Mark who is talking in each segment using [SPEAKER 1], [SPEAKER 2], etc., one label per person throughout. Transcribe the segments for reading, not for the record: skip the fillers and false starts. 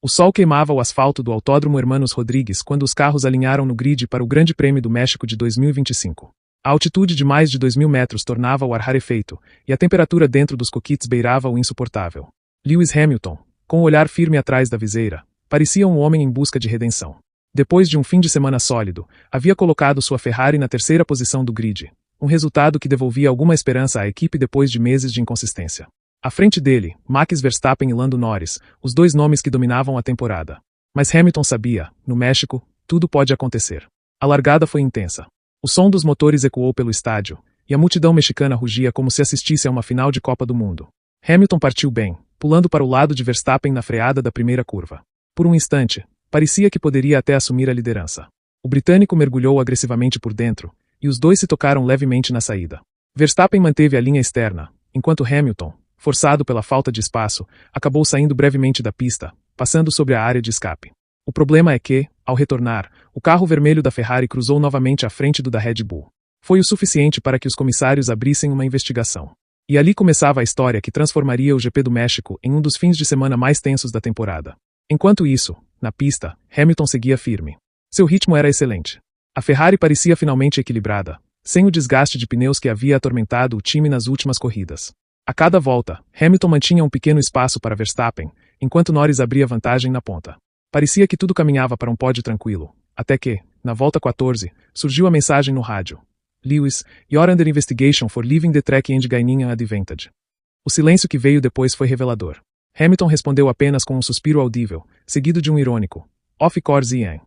[SPEAKER 1] O sol queimava o asfalto do Autódromo Hermanos Rodrigues quando os carros alinharam no grid para o Grande Prêmio do México de 2025. A altitude de mais de 2.000 metros tornava o ar rarefeito, e a temperatura dentro dos coquetes beirava o insuportável. Lewis Hamilton, com o olhar firme atrás da viseira, parecia um homem em busca de redenção. Depois de um fim de semana sólido, havia colocado sua Ferrari na terceira posição do grid, um resultado que devolvia alguma esperança à equipe depois de meses de inconsistência. À frente dele, Max Verstappen e Lando Norris, os dois nomes que dominavam a temporada. Mas Hamilton sabia, no México, tudo pode acontecer. A largada foi intensa. O som dos motores ecoou pelo estádio, e a multidão mexicana rugia como se assistisse a uma final de Copa do Mundo. Hamilton partiu bem, pulando para o lado de Verstappen na freada da primeira curva. Por um instante, parecia que poderia até assumir a liderança. O britânico mergulhou agressivamente por dentro, e os dois se tocaram levemente na saída. Verstappen manteve a linha externa, enquanto Hamilton, forçado pela falta de espaço, acabou saindo brevemente da pista, passando sobre a área de escape. O problema é que, ao retornar, o carro vermelho da Ferrari cruzou novamente à frente do da Red Bull. Foi o suficiente para que os comissários abrissem uma investigação. E ali começava a história que transformaria o GP do México em um dos fins de semana mais tensos da temporada. Enquanto isso, na pista, Hamilton seguia firme. Seu ritmo era excelente. A Ferrari parecia finalmente equilibrada, sem o desgaste de pneus que havia atormentado o time nas últimas corridas. A cada volta, Hamilton mantinha um pequeno espaço para Verstappen, enquanto Norris abria vantagem na ponta. Parecia que tudo caminhava para um pódio tranquilo, até que, na volta 14, surgiu a mensagem no rádio. Lewis, you're under investigation for leaving the track and gaining an advantage. O silêncio que veio depois foi revelador. Hamilton respondeu apenas com um suspiro audível, seguido de um irônico, of course I am.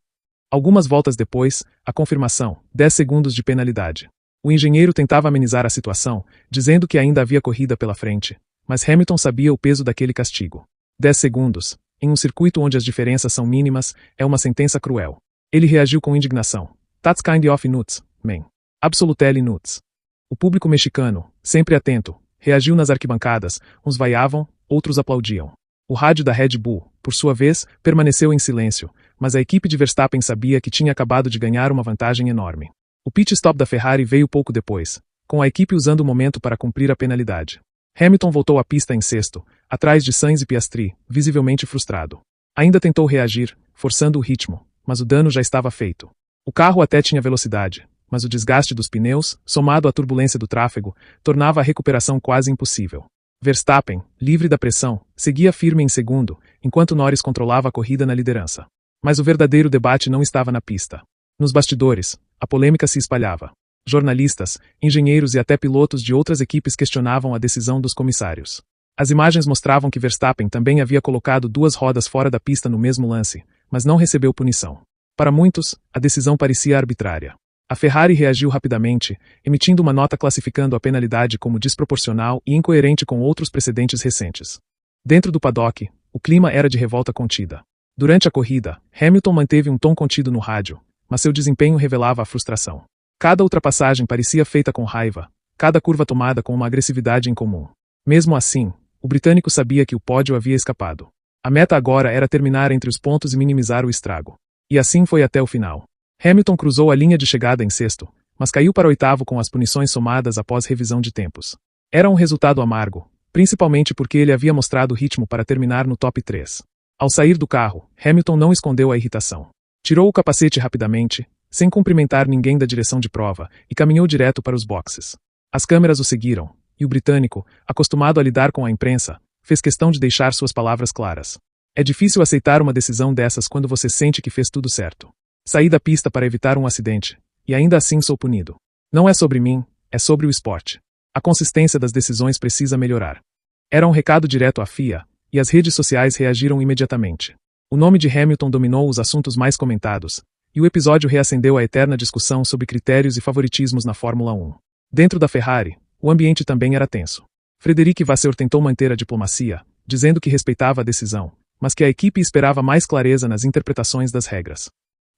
[SPEAKER 1] Algumas voltas depois, a confirmação, 10 segundos de penalidade. O engenheiro tentava amenizar a situação, dizendo que ainda havia corrida pela frente, mas Hamilton sabia o peso daquele castigo. 10 segundos, em um circuito onde as diferenças são mínimas, é uma sentença cruel. Ele reagiu com indignação. That's kind of nuts, man. Absolutely nuts. O público mexicano, sempre atento, reagiu nas arquibancadas, uns vaiavam, outros aplaudiam. O rádio da Red Bull, por sua vez, permaneceu em silêncio, mas a equipe de Verstappen sabia que tinha acabado de ganhar uma vantagem enorme. O pit stop da Ferrari veio pouco depois, com a equipe usando o momento para cumprir a penalidade. Hamilton voltou à pista em sexto, atrás de Sainz e Piastri, visivelmente frustrado. Ainda tentou reagir, forçando o ritmo, mas o dano já estava feito. O carro até tinha velocidade, mas o desgaste dos pneus, somado à turbulência do tráfego, tornava a recuperação quase impossível. Verstappen, livre da pressão, seguia firme em segundo, enquanto Norris controlava a corrida na liderança. Mas o verdadeiro debate não estava na pista. Nos bastidores, a polêmica se espalhava. Jornalistas, engenheiros e até pilotos de outras equipes questionavam a decisão dos comissários. As imagens mostravam que Verstappen também havia colocado duas rodas fora da pista no mesmo lance, mas não recebeu punição. Para muitos, a decisão parecia arbitrária. A Ferrari reagiu rapidamente, emitindo uma nota classificando a penalidade como desproporcional e incoerente com outros precedentes recentes. Dentro do paddock, o clima era de revolta contida. Durante a corrida, Hamilton manteve um tom contido no rádio, mas seu desempenho revelava a frustração. Cada ultrapassagem parecia feita com raiva, cada curva tomada com uma agressividade incomum. Mesmo assim, o britânico sabia que o pódio havia escapado. A meta agora era terminar entre os pontos e minimizar o estrago. E assim foi até o final. Hamilton cruzou a linha de chegada em sexto, mas caiu para oitavo com as punições somadas após revisão de tempos. Era um resultado amargo, principalmente porque ele havia mostrado ritmo para terminar no top 3. Ao sair do carro, Hamilton não escondeu a irritação. Tirou o capacete rapidamente, sem cumprimentar ninguém da direção de prova, e caminhou direto para os boxes. As câmeras o seguiram, e o britânico, acostumado a lidar com a imprensa, fez questão de deixar suas palavras claras. É difícil aceitar uma decisão dessas quando você sente que fez tudo certo. Saí da pista para evitar um acidente, e ainda assim sou punido. Não é sobre mim, é sobre o esporte. A consistência das decisões precisa melhorar. Era um recado direto à FIA, e as redes sociais reagiram imediatamente. O nome de Hamilton dominou os assuntos mais comentados, e o episódio reacendeu a eterna discussão sobre critérios e favoritismos na Fórmula 1. Dentro da Ferrari, o ambiente também era tenso. Frederic Vasseur tentou manter a diplomacia, dizendo que respeitava a decisão, mas que a equipe esperava mais clareza nas interpretações das regras.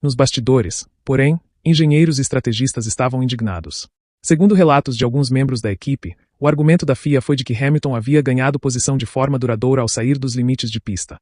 [SPEAKER 1] Nos bastidores, porém, engenheiros e estrategistas estavam indignados. Segundo relatos de alguns membros da equipe, o argumento da FIA foi de que Hamilton havia ganhado posição de forma duradoura ao sair dos limites de pista.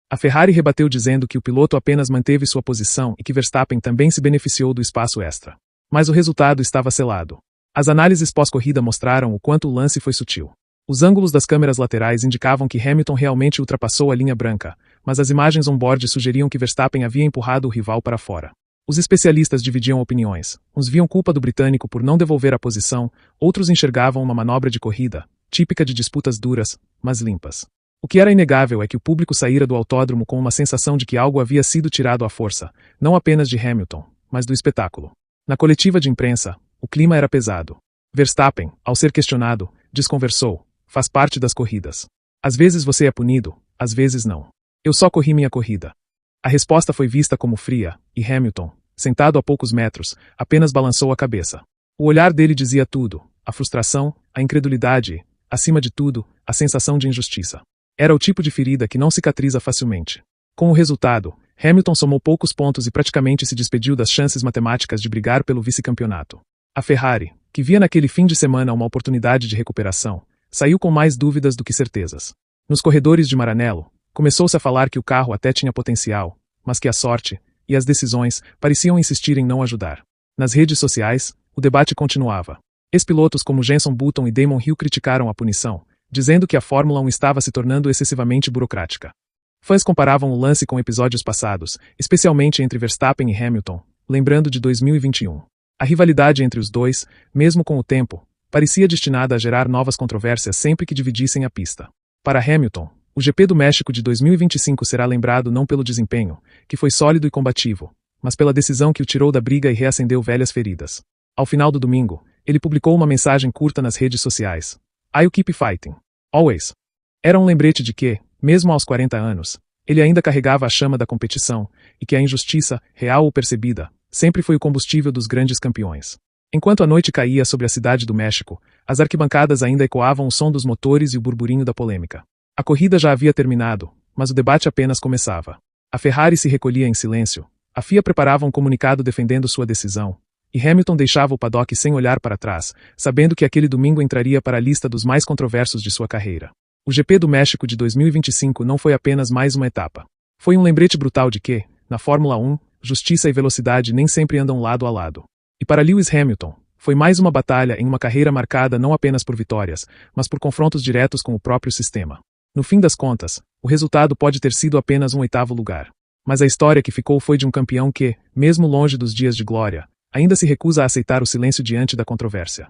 [SPEAKER 1] A Ferrari rebateu dizendo que o piloto apenas manteve sua posição e que Verstappen também se beneficiou do espaço extra. Mas o resultado estava selado. As análises pós-corrida mostraram o quanto o lance foi sutil. Os ângulos das câmeras laterais indicavam que Hamilton realmente ultrapassou a linha branca, mas as imagens on-board sugeriam que Verstappen havia empurrado o rival para fora. Os especialistas dividiam opiniões. Uns viam culpa do britânico por não devolver a posição, outros enxergavam uma manobra de corrida, típica de disputas duras, mas limpas. O que era inegável é que o público saíra do autódromo com uma sensação de que algo havia sido tirado à força, não apenas de Hamilton, mas do espetáculo. Na coletiva de imprensa, o clima era pesado. Verstappen, ao ser questionado, desconversou: faz parte das corridas. Às vezes você é punido, às vezes não. Eu só corri minha corrida. A resposta foi vista como fria, e Hamilton, sentado a poucos metros, apenas balançou a cabeça. O olhar dele dizia tudo: a frustração, a incredulidade e, acima de tudo, a sensação de injustiça. Era o tipo de ferida que não cicatriza facilmente. Com o resultado, Hamilton somou poucos pontos e praticamente se despediu das chances matemáticas de brigar pelo vice-campeonato. A Ferrari, que via naquele fim de semana uma oportunidade de recuperação, saiu com mais dúvidas do que certezas. Nos corredores de Maranello, começou-se a falar que o carro até tinha potencial, mas que a sorte e as decisões pareciam insistir em não ajudar. Nas redes sociais, o debate continuava. Ex-pilotos como Jenson Button e Damon Hill criticaram a punição, dizendo que a Fórmula 1 estava se tornando excessivamente burocrática. Fãs comparavam o lance com episódios passados, especialmente entre Verstappen e Hamilton, lembrando de 2021. A rivalidade entre os dois, mesmo com o tempo, parecia destinada a gerar novas controvérsias sempre que dividissem a pista. Para Hamilton, o GP do México de 2025 será lembrado não pelo desempenho, que foi sólido e combativo, mas pela decisão que o tirou da briga e reacendeu velhas feridas. Ao final do domingo, ele publicou uma mensagem curta nas redes sociais: "I'll keep fighting. Always." Era um lembrete de que, mesmo aos 40 anos, ele ainda carregava a chama da competição, e que a injustiça, real ou percebida, sempre foi o combustível dos grandes campeões. Enquanto a noite caía sobre a cidade do México, as arquibancadas ainda ecoavam o som dos motores e o burburinho da polêmica. A corrida já havia terminado, mas o debate apenas começava. A Ferrari se recolhia em silêncio, a FIA preparava um comunicado defendendo sua decisão, e Hamilton deixava o paddock sem olhar para trás, sabendo que aquele domingo entraria para a lista dos mais controversos de sua carreira. O GP do México de 2025 não foi apenas mais uma etapa. Foi um lembrete brutal de que, na Fórmula 1, justiça e velocidade nem sempre andam lado a lado. E para Lewis Hamilton, foi mais uma batalha em uma carreira marcada não apenas por vitórias, mas por confrontos diretos com o próprio sistema. No fim das contas, o resultado pode ter sido apenas um 8º lugar. Mas a história que ficou foi de um campeão que, mesmo longe dos dias de glória, ainda se recusa a aceitar o silêncio diante da controvérsia.